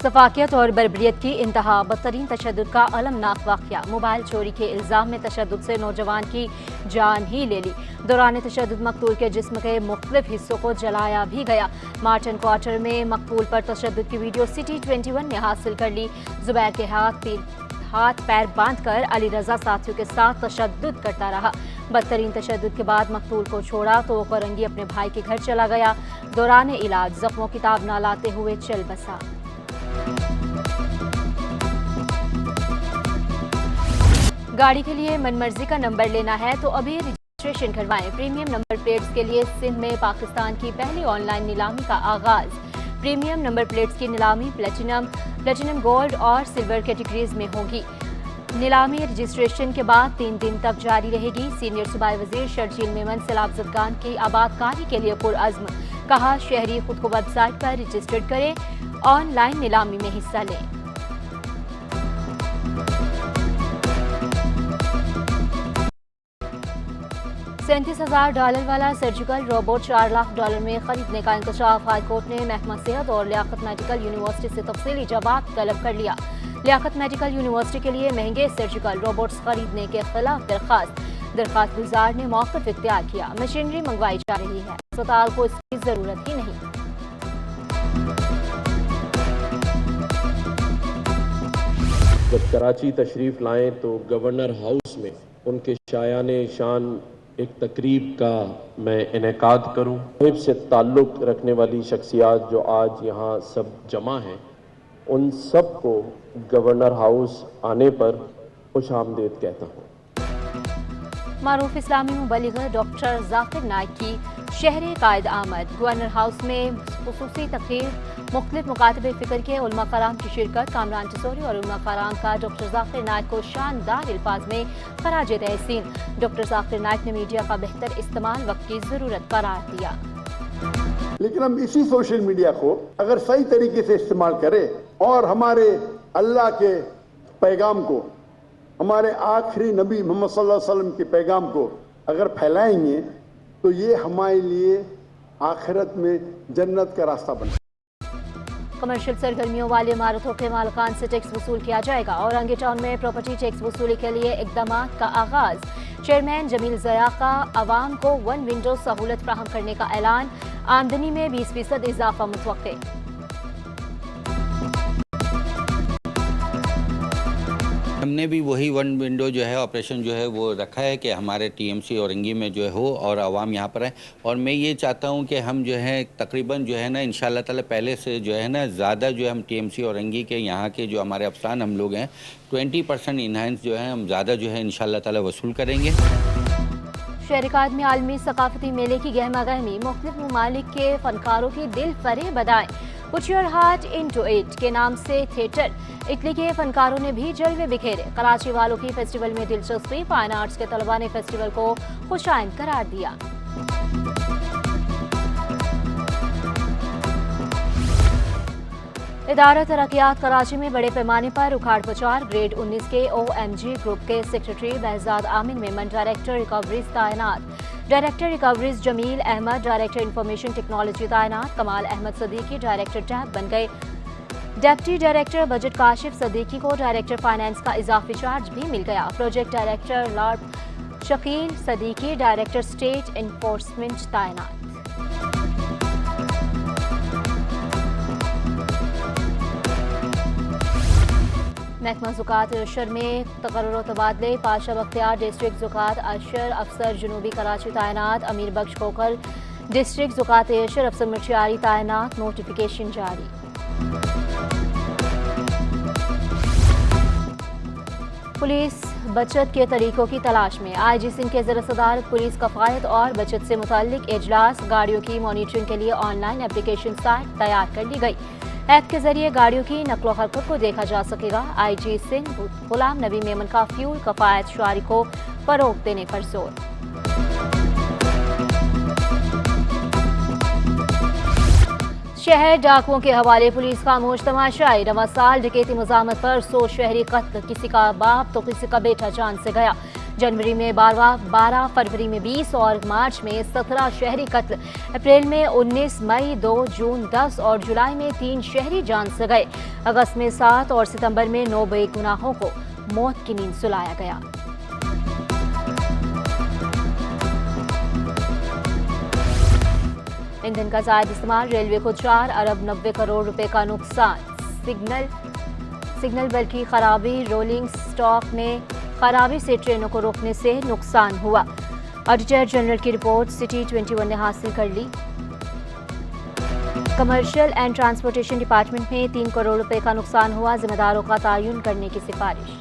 सफाकियत और बर्बरियत की इंतहा, बदतरीन तशद्दुद का अलमनाक वाक़या। मोबाइल चोरी के इल्ज़ाम में तशद्दुद से नौजवान की जान ही ले ली। दौरान तशद्दुद मकतूल के जिस्म के मुख्तलिफ हिस्सों को जलाया भी गया। मार्टन क्वार्टर में मकतूल पर तशद्दुद की वीडियो सिटी 21 ने हासिल कर ली। जुबैर के हाथ पैर बांधकर अली रजा साथियों के साथ तशद्दुद करता रहा। बदतरीन तशद्दुद के बाद मकतूल को छोड़ा तो औरंगी अपने भाई के घर चला गया। दौरान इलाज जख्मों की ताब न लाते हुए चल बसा। गाड़ी के लिए मनमर्जी का नंबर लेना है तो अभी रजिस्ट्रेशन करवाएं। प्रीमियम नंबर प्लेट्स के लिए सिंध में पाकिस्तान की पहली ऑनलाइन नीलामी का आगाज। प्रीमियम नंबर प्लेट्स की नीलामी प्लेटिनम गोल्ड और सिल्वर कैटेगरीज में होगी। नीलामी रजिस्ट्रेशन के बाद 3 दिन तक जारी रहेगी। सीनियर सूबाई वजीर शर्जील मेमन सैलाब ज़दगान की आबादकारी के लिए पुरअज़्म, कहा शहरी खुद को वेबसाइट पर रजिस्टर्ड करें, ऑनलाइन नीलामी में हिस्सा लें। $37,000 वाला सर्जिकल रोबोट $4 लाख में खरीदने का इंकशाफ। हाई कोर्ट ने महकमा सेहत और लियाकत मेडिकल यूनिवर्सिटी से तफसीली जवाब तलब कर लिया। लियाकत मेडिकल यूनिवर्सिटी के लिए महंगे सर्जिकल रोबोट्स खरीदने के खिलाफ दरखास्त गुजार ने मौक़िफ़ इख्तियार किया। मशीनरी मंगवाई जा रही है, अस्पताल को इसकी जरूरत ही नहीं। जब कराची तशरीफ लाएं तो गवर्नर हाउस में उनके शायाने शान एक तकरीब का मैं इनेकाद करूं। मुहिब से ताल्लुक़ रखने वाली शख्सियात जो आज यहाँ सब जमा हैं, उन सब को गवर्नर हाउस आने पर खुश आमदीद कहता हूँ। मारूफ इस्लामी मुबल्लिग़ डॉक्टर ज़ाकिर नाइक की शहर कायद आमद। गवर्नर हाउस में खुसूसी तकरीर, मुख्तलिफ मुकातबे फ़िक्र के उलमा कराम की शिरकत। कामरान चसोरी और उलमा कराम का डॉक्टर ज़ाकिर नाइक को शानदार अल्फाज में खराज तहसीन। डॉक्टर ज़ाकिर नाइक ने मीडिया का बेहतर इस्तेमाल वक्त की ज़रूरत करार दिया। लेकिन हम इसी सोशल मीडिया को अगर सही तरीके से इस्तेमाल करें और हमारे अल्लाह के पैगाम को, हमारे आखिरी नबी मोहम्मद सल्लल्लाहु अलैहि वसल्लम के पैगाम को अगर फैलाएंगे तो ये हमारे लिए आखिरत में जन्नत का रास्ता बने। कमर्शियल सरगर्मियों वाली इमारतों के मालिकान से टैक्स वसूल किया जाएगा। औरंगी टाउन में प्रॉपर्टी टैक्स वसूली के लिए इक़दाम का आगाज। चेयरमैन जमील ज़या का आवाम को 1 विंडो सहूलत फराहम करने का ऐलान। आमदनी में 20% इजाफा मुतवक्के। हमने भी वही 1 विंडो जो है ऑपरेशन जो है वो रखा है कि हमारे टीएमसी औरंगी में जो है हो और आवाम यहाँ पर है। और मैं ये चाहता हूँ कि हम जो है तकरीबन जो है ना इंशाअल्लाह ताला पहले से जो है ना ज़्यादा जो है हम टीएमसी औरंगी के यहाँ के जो हमारे अफसान हम लोग हैं 20% इनहेंस जो है हम ज़्यादा जो है इंशाअल्लाह ताला वसूल करेंगे। शहर में आलमी सकाफती मेले की गहमा गहमी। मुख्तलिफ ममालिक के फनकारों की दिल फरेब अदाएं। Put your heart into it के नाम से थिएटर। इटली के फनकारों ने भी जलवे बिखेरे। कराची वालों की फेस्टिवल में दिलचस्पी। फाइन आर्ट्स के तलबा ने फेस्टिवल को खुशाइंद करार दिया। इदारा तरक्यात कराची में बड़े पैमाने पर उखाड़ पचार। ग्रेड 19 के OMG ग्रुप के secretary Behzad Amin Memon director recoveries तैनात। Director recoveries Jamil Ahmed, director information technology तैनात। कमाल अहमद सदीकी डायरेक्टर टैब बन गए। Deputy director budget Kashif Siddiqui को डायरेक्टर फाइनेंस का इजाफी चार्ज भी मिल गया। प्रोजेक्ट डायरेक्टर लॉर्ड Shakeel Siddiqui director state enforcement तैनात। महकमा ज़ुकात अशर में तकर्रुर तबादले। पाशा बख्तियार डिस्ट्रिक्ट ज़ुकात अशर अफसर जनूबी कराची तैनात। अमीर बख्श खोखर डिस्ट्रिक्ट ज़ुकात अशर अफसर मर्शियारी तैनात। नोटिफिकेशन जारी। पुलिस बचत के तरीकों की तलाश में। IG सिंह के ज़र सदारत पुलिस कफ़ायत और बचत से मुताल्लिक इजलास। गाड़ियों की मॉनिटरिंग के लिए ऑनलाइन एप्लीकेशन साइट तैयार कर ली गई। ऐप के जरिए गाड़ियों की नकलो हरकत को देखा जा सकेगा। IG सिंह गुलाम नबी मेमन का फ्यूल कफ़ायत शुआरी को फरोग देने पर जोर। शहर डाकुओं के हवाले। पुलिस का खामोश तमाशाई। रवां साल डकैती मज़ामत पर 100 शहरी कत्ल। किसी का बाप तो किसी का बेटा जान से गया। जनवरी में 12 फरवरी में 20 और मार्च में 17 शहरी कत्ल, अप्रैल में 19, मई 2, जून 10 और जुलाई में 3 शहरी जान से गए। अगस्त में 7 और सितंबर में 9 बेगुनाहों को मौत की नींद सुलाया गया। ईंधन का जायद इस्तेमाल, रेलवे को 4 अरब 90 करोड़ रुपए का नुकसान। सिग्नल बेल्ट की खराबी, रोलिंग स्टॉक में खराबी से ट्रेनों को रोकने से नुकसान हुआ। ऑडिटर जनरल की रिपोर्ट सिटी 21 ने हासिल कर ली। कमर्शियल एंड ट्रांसपोर्टेशन डिपार्टमेंट में 3 करोड़ रुपए का नुकसान हुआ, जिम्मेदारों का तयन करने की सिफारिश।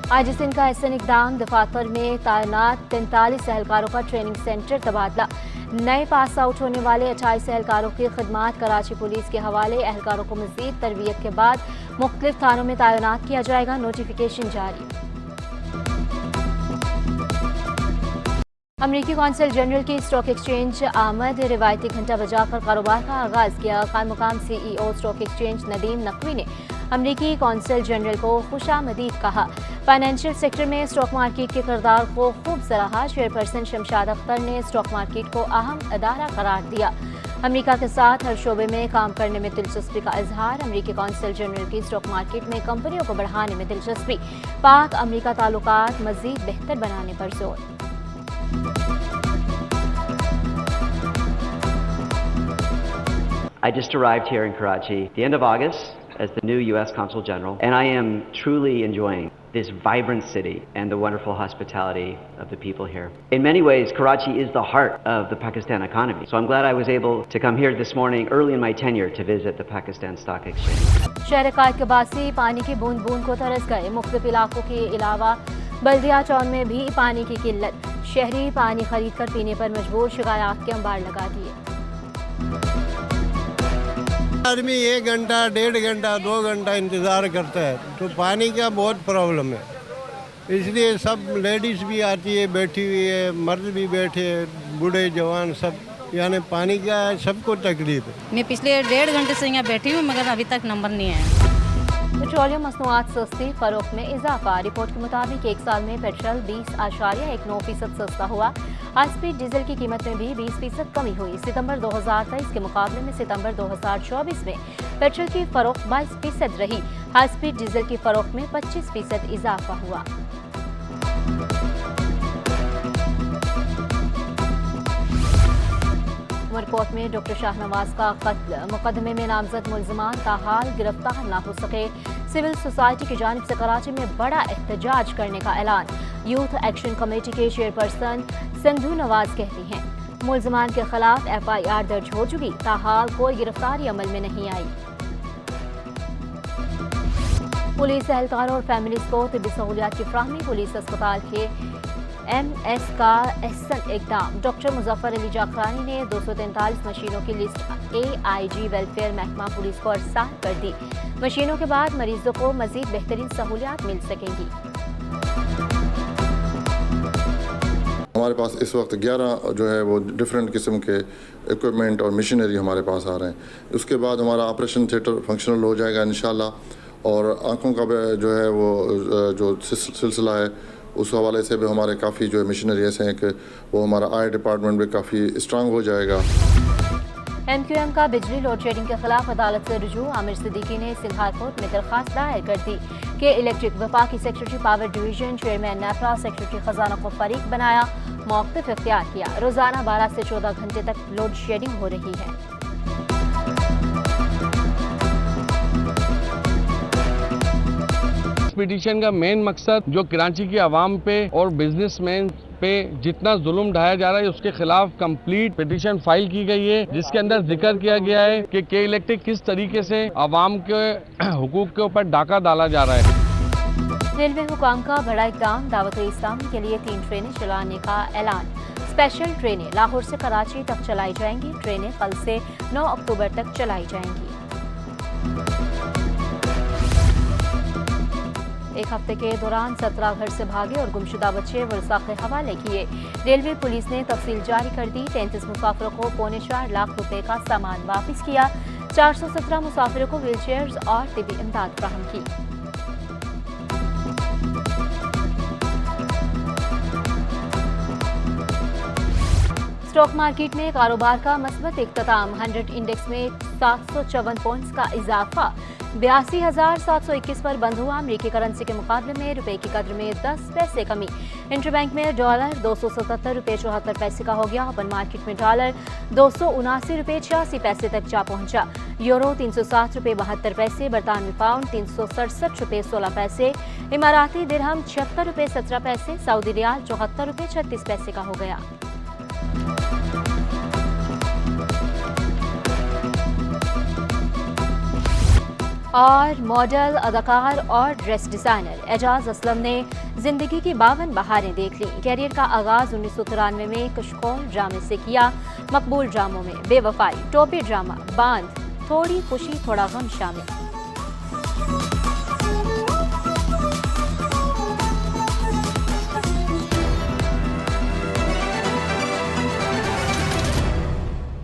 IGSN का एहसन इक़दाम, दफातर में तैनात 43 एहलकारों का ट्रेनिंग सेंटर तबादला। नए पास आउट होने वाले 28 एहलकारों की खिदमात कराची पुलिस के हवाले। एहलकारों को मज़ीद तरबियत के बाद मुख्तलिफ थानों में तैनात किया जाएगा, नोटिफिकेशन जारी। अमरीकी कौंसल जनरल की स्टॉक एक्सचेंज आमद, रिवायती घंटा बजाकर कारोबार का आगाज़ किया। खान मुकाम CEO stock exchange Nadeem Naqvi ने अमरीकी कौंसल जनरल को खुशामदीद कहा। फाइनेंशियल सेक्टर में स्टॉक मार्केट के किरदार को खूब सराहा। चेयरपर्सन शमशाद अख्तर ने स्टॉक मार्केट को अहम अदारा करार दिया। अमेरिका के साथ हर शोबे में काम करने में दिलचस्पी का इजहार। अमरीकी कौंसल जनरल की स्टॉक मार्केट में कंपनियों को बढ़ाने में दिलचस्पी। पाक अमरीका ताल्लुकात मजीद बेहतर बनाने पर जोर। I just arrived here in Karachi at the end of August as the new U.S. Consul General, and I am truly enjoying this vibrant city and the wonderful hospitality of the people here. In many ways, Karachi is the heart of the Pakistan economy. So I'm glad I was able to come here this morning early in my tenure to visit the Pakistan Stock Exchange. शहर कायद के बासी पानी की बूंद बूंद को तरस गए। मुख्तलिफ इलाकों के अलावा बल्दिया टाउन में भी पानी की किल्लत। शहरी पानी खरीद कर पीने पर मजबूर, शिकायत के अंबार लगा दिए। आदमी 1 घंटा, 1.5 घंटा, 2 घंटा इंतज़ार करता है, तो पानी का बहुत प्रॉब्लम है। इसलिए सब लेडीज़ भी आती है, बैठी हुई है, मर्द भी बैठे, बूढ़े जवान सब, यानी पानी का सबको तकलीफ है। मैं पिछले 1.5 घंटे से यहाँ बैठी हूँ, मगर अभी तक नंबर नहीं आया। पेट्रोलियम मसनूआत सस्ती, फरोख्त में इजाफा। रिपोर्ट के मुताबिक 1 साल में पेट्रोल 20.19% सस्ता हुआ। हाई स्पीड डीजल की कीमत में भी 20% कमी हुई। सितंबर 2023 के मुकाबले में सितंबर 2024 में पेट्रोल की फरोख्त 22% रही। हाई स्पीड डीजल की फरोख्त में 25% इजाफा हुआ। उमरकोट में डॉक्टर शाहनवाज का कत्ल, मुकदमे में नामजद मुल्जिमान ताहाल गिरफ्तार न हो सके। सिविल सोसाइटी की जानिब से कराची में बड़ा एहतजाज करने का ऐलान। यूथ एक्शन कमेटी के चेयरपर्सन सिंधु नवाज कहती हैं, मुल्जिमान के खिलाफ FIR दर्ज हो चुकी, ताहाल कोई गिरफ्तारी अमल में नहीं आई। पुलिस एहलकारों और फैमिलीज को तिब्बी सहूलियात की फ्राहमी। पुलिस अस्पताल के MS का एहसन इक़दाम। डॉक्टर मुजफ्फर अली जाखरानी ने 243 मशीनों की लिस्ट AIG वेलफेयर महकमा पुलिस को अरसाल कर दी। मशीनों के बाद मरीजों को मजीद बेहतरीन सहूलियात मिल सकेंगी। हमारे पास इस वक्त 11 जो है वो डिफरेंट किस्म के इक्विपमेंट और मशीनरी हमारे पास आ रहे हैं। उसके बाद हमारा ऑपरेशन थिएटर फंक्शनल हो जाएगा इंशाल्लाह। और आँखों का जो है वो जो सिलसिला है उस हवाले से भी हमारे काफ़ी जो मशीनरी ऐसे हैं कि वो हमारा आई डिपार्टमेंट भी काफ़ी स्ट्रांग हो जाएगा। MQM का बिजली लोड शेडिंग के खिलाफ अदालत से रुजू। आमिर सिद्दीकी ने सिंध हाई कोर्ट में दरख्वास्त दायर कर दी कि इलेक्ट्रिक वफाकी secretary power division, chairman NEPRA, secretary खजाना को फरीक बनाया, मौक़िफ़ इख्तियार किया। रोज़ाना 12 से 14 घंटे तक लोड शेडिंग हो रही है। पिटीशन का मेन मकसद जो कराची की आवाम पे और बिजनेसमैन पे जितना जुल्म ढाया जा रहा है उसके खिलाफ कंप्लीट पिटीशन फाइल की गई है, जिसके अंदर जिक्र किया गया है कि के इलेक्ट्रिक किस तरीके से आवाम के हुकूक के ऊपर डाका डाला जा रहा है। रेलवे हुकाम का बड़ा इक़दाम, दावत इस्लामी के लिए 3 ट्रेनें चलाने का ऐलान। स्पेशल ट्रेनें लाहौर से कराची तक चलाई जाएंगी। ट्रेनें कल से 9 अक्टूबर तक चलाई जाएंगी। एक हफ्ते के दौरान 17 घर से भागे और गुमशुदा बच्चे वर्षा के हवाले किए। रेलवे पुलिस ने तफसील जारी कर दी। 33 मुसाफिरों को 4.25 लाख रुपए का सामान वापस किया। 417 मुसाफिरों को व्हील चेयर्स और तिबी इमदाद फराहम की। स्टॉक मार्केट में कारोबार का मस्बत इख्तिताम, 100 इंडेक्स में 754 पॉइंट्स का इजाफा, 82,721 पर बंद हुआ। अमेरिकी करेंसी के मुकाबले में रुपए की कद्र में 10 पैसे कमी। इंटरबैंक में डॉलर 277 रुपये 74 पैसे का हो गया। ओपन मार्केट में डॉलर 279 रुपये 86 पैसे तक जा पहुंचा। यूरो 307 रुपये 72 पैसे, बरतानवी पाउंड 367 रुपये 16 पैसे, इमाराती दिरहम 76 रुपये 17 पैसे, सऊदी रियाल 74 रुपये 36 पैसे का हो गया। और मॉडल, अदाकार और ड्रेस डिज़ाइनर एजाज असलम ने जिंदगी की 52 बहारें देख लीं। कैरियर का आगाज 1993 में कशकोल ड्रामे से किया। मकबूल ड्रामों में बेवफाई, टोपी ड्रामा, बांध, थोड़ी खुशी थोड़ा गम शामिल।